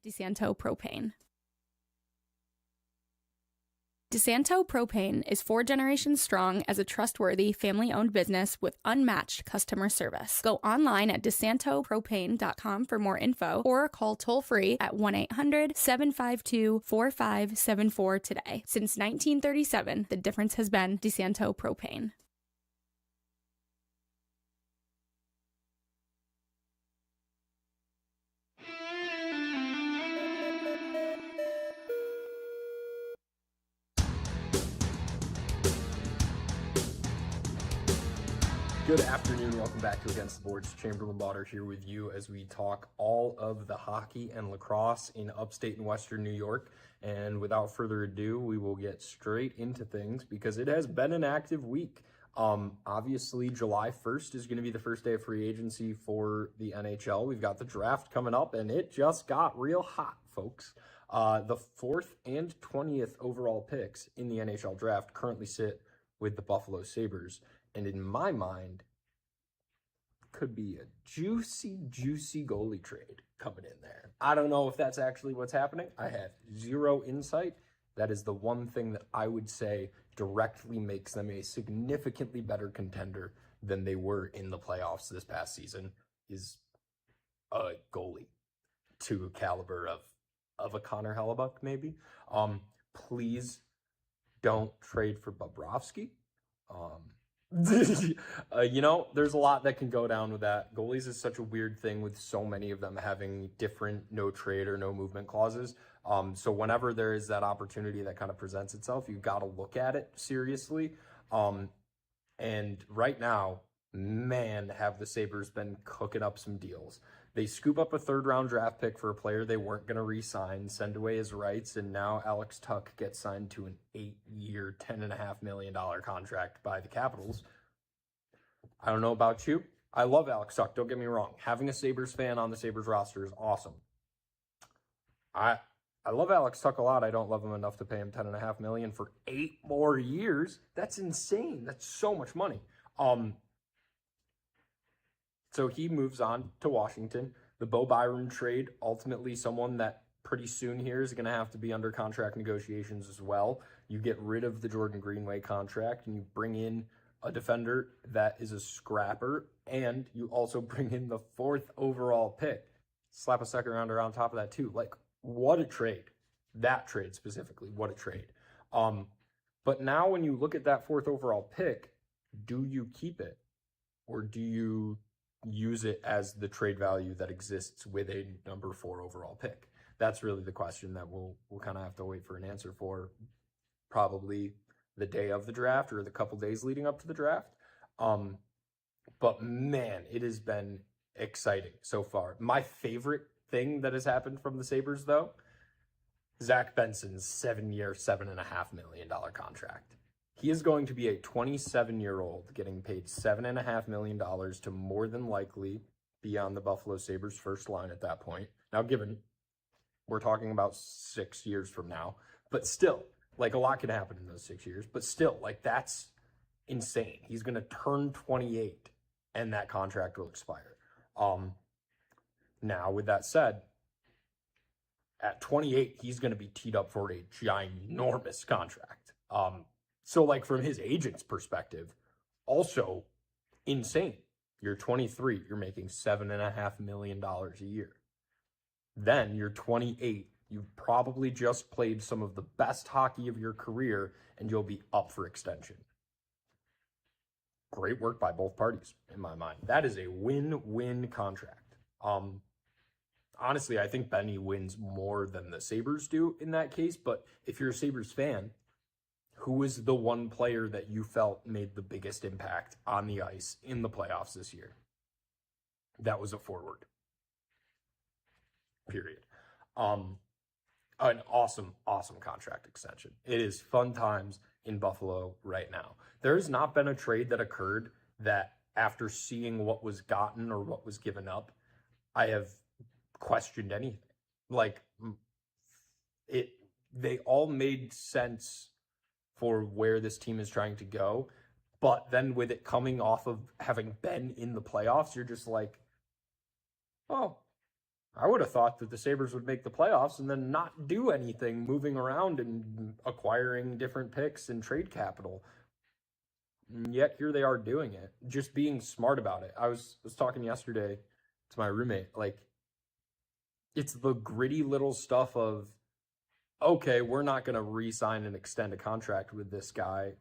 DeSanto Propane. DeSanto Propane is 4 generations strong as a trustworthy family-owned business with unmatched customer service. Go online at DeSantoPropane.com for more info or call toll-free at 1-800-752-4574 today. Since 1937, the difference has been DeSanto Propane. Good afternoon. Welcome back to Against the Boards. Chamberlain Bauder here with you as we talk all of the hockey and lacrosse in upstate and western New York. And without further ado, we will get straight into things because it has been an active week. Obviously, July 1st is going to be the first day of free agency for the NHL. We've got the draft coming up, and it just got real hot, folks. The 4th and 20th overall picks in the NHL draft currently sit with the Buffalo Sabres. And in my mind, could be a juicy goalie trade coming in there. I don't know if that's actually what's happening. I have zero insight. That is the one thing that I would say directly makes them a significantly better contender than they were in the playoffs this past season is a goalie to a caliber of a Connor Hellebuck, maybe. Please don't trade for Bobrovsky. There's a lot that can go down with that. Goalies is such a weird thing with so many of them having different no trade or no movement clauses. So whenever there is that opportunity that kind of presents itself, you got to look at it seriously. And right now, man, have the Sabres been cooking up some deals. They scoop up a 3rd-round draft pick for a player they weren't going to re-sign, send away his rights, and now Alex Tuch gets signed to an 8-year, $10.5 million contract by the Capitals. I don't know about you. I love Alex Tuch, don't get me wrong. Having a Sabres fan on the Sabres roster is awesome. I love Alex Tuch a lot. I don't love him enough to pay him $10.5 million for 8 more years. That's insane. That's so much money. So he moves on to Washington. The Bo Byron trade, ultimately someone that pretty soon here is going to have to be under contract negotiations as well. You get rid of the Jordan Greenway contract and you bring in a defender that is a scrapper, and you also bring in the 4th overall pick. Slap a 2nd rounder on top of that too. Like, what a trade. That trade specifically, what a trade. But now when you look at that 4th overall pick, do you keep it or do you use it as the trade value that exists with a number 4 overall pick? That's really the question that we'll kind of have to wait for an answer for, probably the day of the draft or the couple days leading up to the draft. But man, it has been exciting so far. My favorite thing that has happened from the Sabres, though, Zach Benson's 7-year, $7.5 million contract. He is going to be a 27-year-old getting paid $7.5 million to more than likely be on the Buffalo Sabres first line at that point. Now, given we're talking about 6 years from now, but still, like, a lot can happen in those 6 years, but still, like, that's insane. He's going to turn 28 and that contract will expire. Now, with that said, at 28, he's going to be teed up for a ginormous contract. So, like, from his agent's perspective, also insane. You're 23, you're making $7.5 million a year. Then you're 28, you've probably just played some of the best hockey of your career, and you'll be up for extension. Great work by both parties, in my mind. That is a win-win contract. Honestly, I think Benny wins more than the Sabres do in that case, but if you're a Sabres fan, who is the one player that you felt made the biggest impact on the ice in the playoffs this year? That was a forward. Period. An awesome contract extension. It is fun times in Buffalo right now. There has not been a trade that occurred that after seeing what was gotten or what was given up, I have questioned anything. Like, they all made sense for where this team is trying to go. But then with it coming off of having been in the playoffs, you're just like, oh, I would have thought that the Sabres would make the playoffs and then not do anything moving around and acquiring different picks and trade capital. And yet here they are doing it, just being smart about it. I was talking yesterday to my roommate, like, it's the gritty little stuff of, okay, we're not going to re-sign and extend a contract with this guy.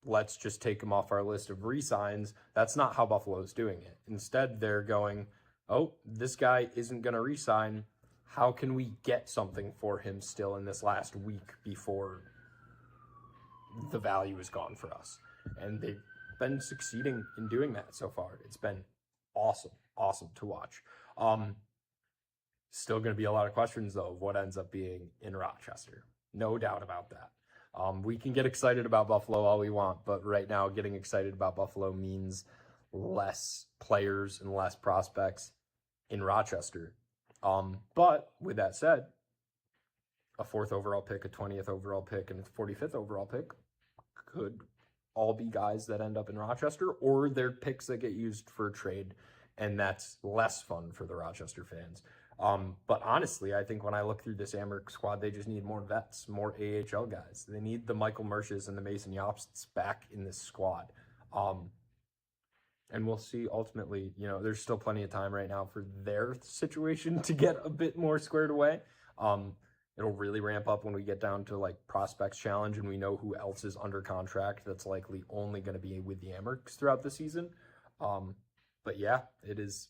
Let's just take him off our list of re-signs. That's not how Buffalo's doing it. Instead, they're going, oh, this guy isn't going to re-sign. How can we get something for him still in this last week before the value is gone for us? And they've been succeeding in doing that so far. It's been awesome to watch. Still going to be a lot of questions, though, of what ends up being in Rochester. No doubt about that. We can get excited about Buffalo all we want, but right now getting excited about Buffalo means less players and less prospects in Rochester. But with that said, a 4th overall pick, a 20th overall pick, and a 45th overall pick could all be guys that end up in Rochester, or they're picks that get used for trade, and that's less fun for the Rochester fans. But honestly, I think when I look through this Amherst squad, they just need more vets, more AHL guys. They need the Michael Mershes and the Mason Jobsts back in this squad. And we'll see ultimately, there's still plenty of time right now for their situation to get a bit more squared away. It'll really ramp up when we get down to like prospects challenge and we know who else is under contract that's likely only going to be with the Amherst throughout the season. But yeah, it is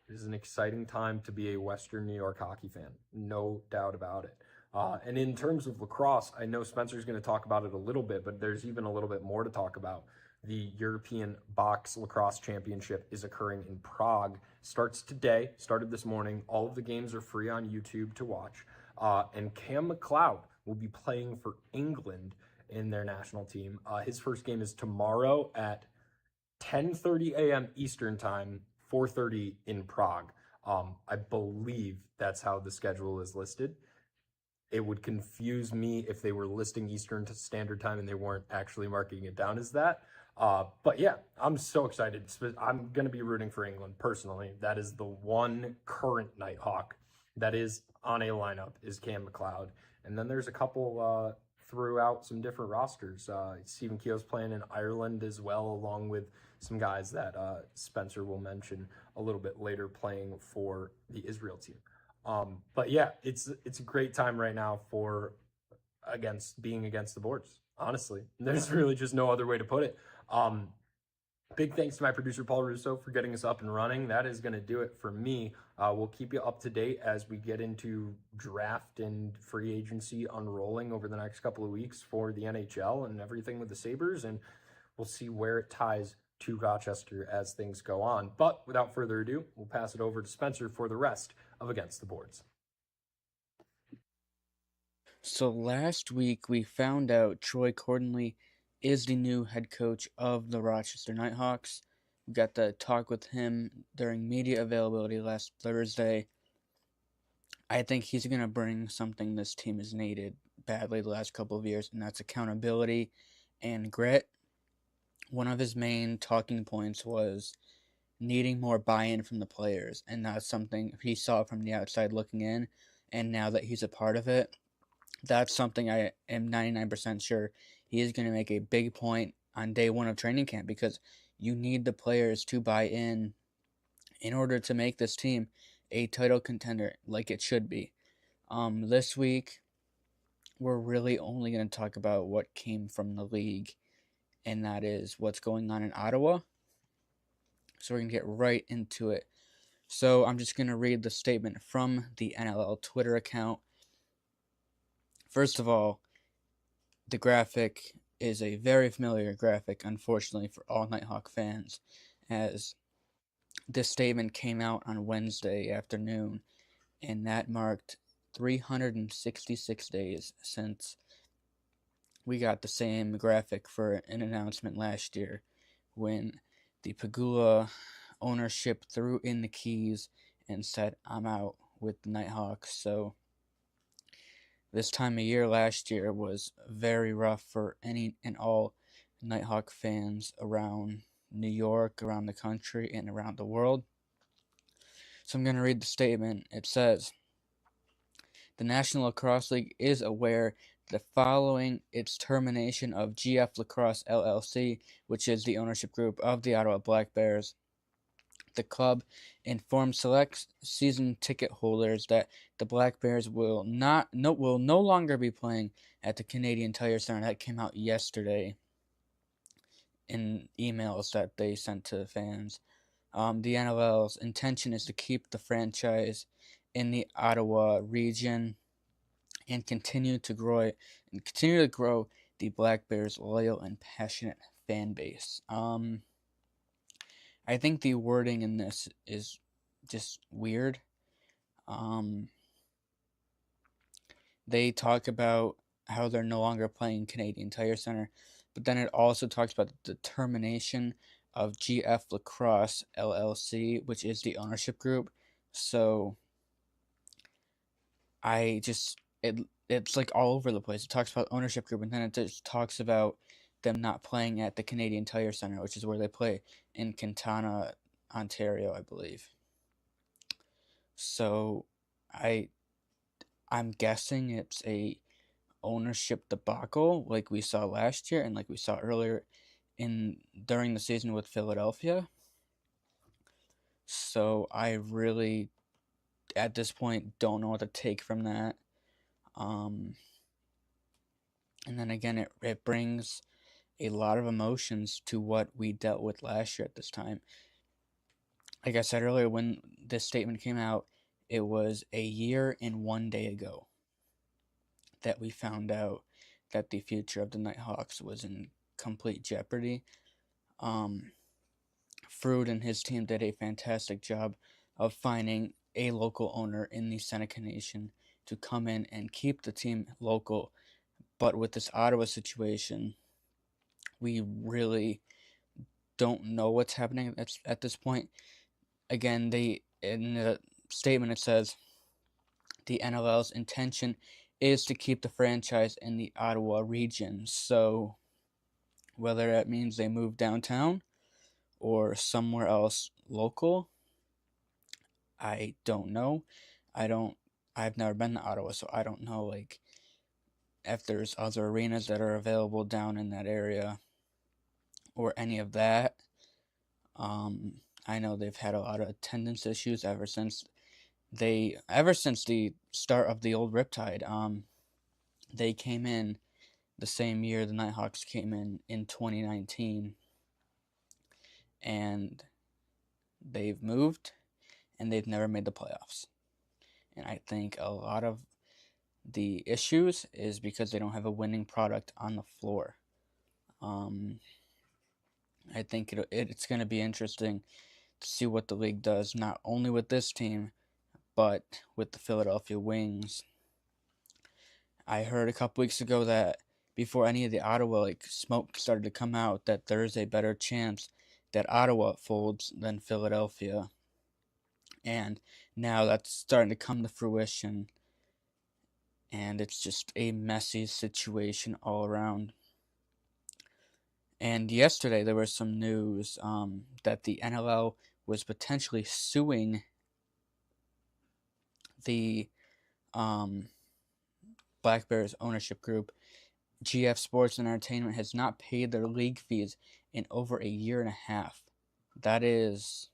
an exciting time to be a Western New York hockey fan. No doubt about it. And in terms of lacrosse, I know Spencer's going to talk about it a little bit, but there's even a little bit more to talk about. The European Box Lacrosse Championship is occurring in Prague. Starts today, started this morning. All of the games are free on YouTube to watch. And Cam McLeod will be playing for England in their national team. His first game is tomorrow at 10:30 a.m. Eastern Time, 4:30 in Prague. I believe that's how the schedule is listed. It would confuse me if they were listing Eastern Standard Time and they weren't actually marking it down as that. But yeah, I'm so excited. I'm going to be rooting for England personally. That is the one current Nighthawk that is on a lineup is Cam McLeod. And then there's a couple throughout some different rosters. Stephen Keogh's playing in Ireland as well, along with some guys that Spencer will mention a little bit later playing for the Israel team. But yeah, it's a great time right now for being against the boards. Honestly, there's really just no other way to put it. Big thanks to my producer, Paul Russo, for getting us up and running. That is going to do it for me. We'll keep you up to date as we get into draft and free agency unrolling over the next couple of weeks for the NHL and everything with the Sabres. And we'll see where it ties to Rochester as things go on. But without further ado, we'll pass it over to Spencer for the rest of Against the Boards. So last week we found out Troy Cordingley is the new head coach of the Rochester Nighthawks. We got to talk with him during media availability last Thursday. I think he's going to bring something this team has needed badly the last couple of years, and that's accountability and grit. One of his main talking points was needing more buy-in from the players, and that's something he saw from the outside looking in, and now that he's a part of it, that's something I am 99% sure he is going to make a big point on day one of training camp, because you need the players to buy in order to make this team a title contender like it should be. This week, we're really only going to talk about what came from the league, and that is what's going on in Ottawa. So we're going to get right into it. So I'm just going to read the statement from the NLL Twitter account. First of all, the graphic is a very familiar graphic, unfortunately, for all Nighthawk fans, as this statement came out on Wednesday afternoon, and that marked 366 days since we got the same graphic for an announcement last year when the Pagula ownership threw in the keys and said, "I'm out with the Nighthawks." So this time of year last year was very rough for any and all Nighthawk fans around New York, around the country, and around the world. So I'm going to read the statement. It says, the National Lacrosse League is aware that following its termination of GF Lacrosse LLC, which is the ownership group of the Ottawa Black Bears, the club informed select season ticket holders that the Black Bears will no longer be playing at the Canadian Tire Center. That came out yesterday in emails that they sent to fans. The NLL's intention is to keep the franchise in the Ottawa region and continue to grow the Black Bears' loyal and passionate fan base. I think the wording in this is just weird. They talk about how they're no longer playing Canadian Tire Center, but then it also talks about the termination of GF Lacrosse LLC, which is the ownership group. So it's like all over the place. It talks about ownership group, and then it just talks about them not playing at the Canadian Tire Center, which is where they play in Cantana, Ontario, I believe. So I'm guessing it's a ownership debacle like we saw last year and like we saw earlier during the season with Philadelphia. So I really, at this point, don't know what to take from that. And then again, it brings a lot of emotions to what we dealt with last year at this time. Like I said earlier, when this statement came out, it was a year and 1 day ago that we found out that the future of the Nighthawks was in complete jeopardy. Frood and his team did a fantastic job of finding a local owner in the Seneca Nation to come in and keep the team local. But with this Ottawa situation, we really don't know what's happening at this point. Again, in the statement it says the NLL's intention is to keep the franchise in the Ottawa region. So whether that means they move downtown or somewhere else local, I don't know. I've never been to Ottawa, so I don't know like if there's other arenas that are available down in that area or any of that. I know they've had a lot of attendance issues ever since the start of the old Riptide. They came in the same year the Nighthawks came in 2019, and they've moved and they've never made the playoffs. And I think a lot of the issues is because they don't have a winning product on the floor. I think it's going to be interesting to see what the league does, not only with this team, but with the Philadelphia Wings. I heard a couple weeks ago that before any of the Ottawa smoke started to come out, that there is a better chance that Ottawa folds than Philadelphia. And now that's starting to come to fruition. And it's just a messy situation all around. And yesterday there was some news that the NLL was potentially suing the Black Bears ownership group. GF Sports and Entertainment has not paid their league fees in over a year and a half. That is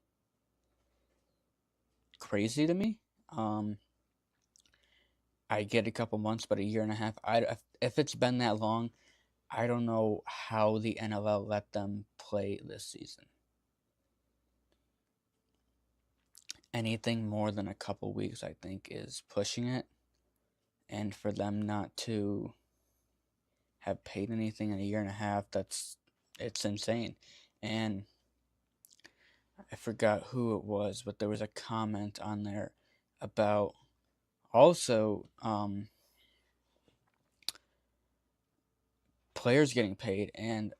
crazy to me. I get a couple months, but a year and a half. If it's been that long, I don't know how the NLL let them play this season. Anything more than a couple weeks, I think, is pushing it. And for them not to have paid anything in a year and a half, it's insane. And I forgot who it was, but there was a comment on there about also players getting paid, and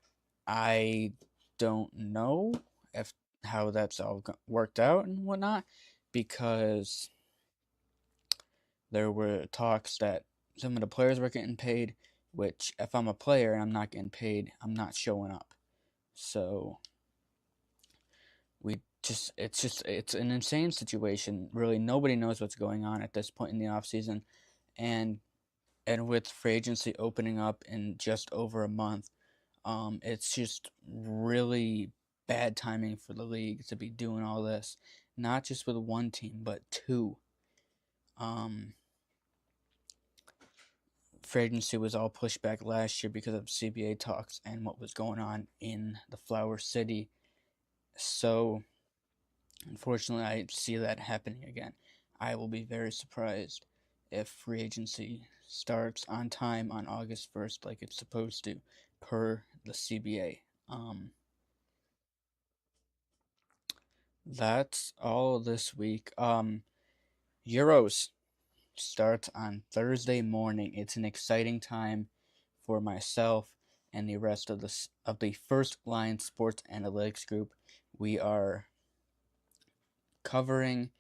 I don't know how that's all worked out and whatnot, because there were talks that some of the players were getting paid, which if I'm a player and I'm not getting paid, I'm not showing up. So we it's an insane situation. Really, nobody knows what's going on at this point in the offseason. And with free agency opening up in just over a month, it's just really bad timing for the league to be doing all this. Not just with one team, but two. Free agency was all pushed back last year because of CBA talks and what was going on in the Flower City. So, unfortunately, I see that happening again. I will be very surprised if free agency starts on time on August 1st like it's supposed to, per the CBA. That's all this week. Euros starts on Thursday morning. It's an exciting time for myself and the rest of the First Line Sports Analytics group. We are covering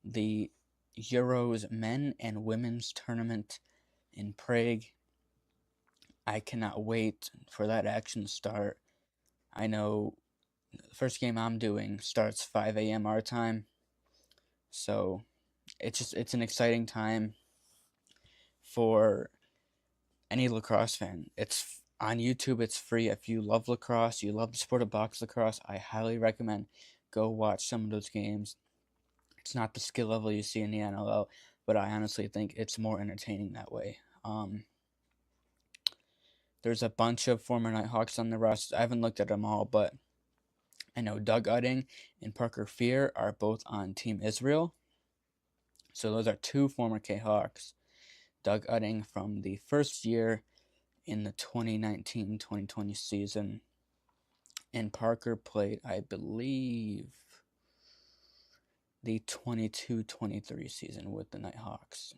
the Euros men and women's tournament in Prague. I cannot wait for that action to start. I know the first game I'm doing starts 5 a.m. our time, so it's an exciting time for any lacrosse fan. It's on YouTube. It's free. If you love lacrosse, you love the sport of box lacrosse, I highly recommend go watch some of those games. It's not the skill level you see in the NLL, but I honestly think it's more entertaining that way. There's a bunch of former Nighthawks on the roster. I haven't looked at them all, but I know Doug Udding and Parker Fear are both on Team Israel. So those are two former K-Hawks. Doug Udding from the first year in the 2019-2020 season. And Parker played, I believe, the 22-23 season with the Nighthawks.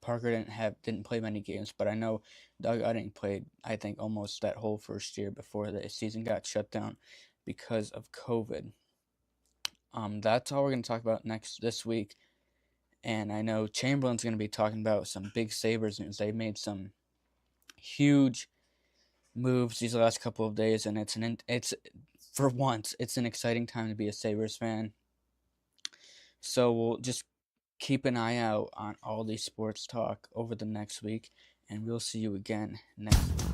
Parker didn't play many games, but I know Doug Udding played, I think, almost that whole first year before the season got shut down because of COVID. That's all we're going to talk about this week. And I know Chamberlain's going to be talking about some big Sabres news. They've made some huge moves these last couple of days, and it's for once, it's an exciting time to be a Sabres fan. So we'll just keep an eye out on all these sports talk over the next week, and we'll see you again next week.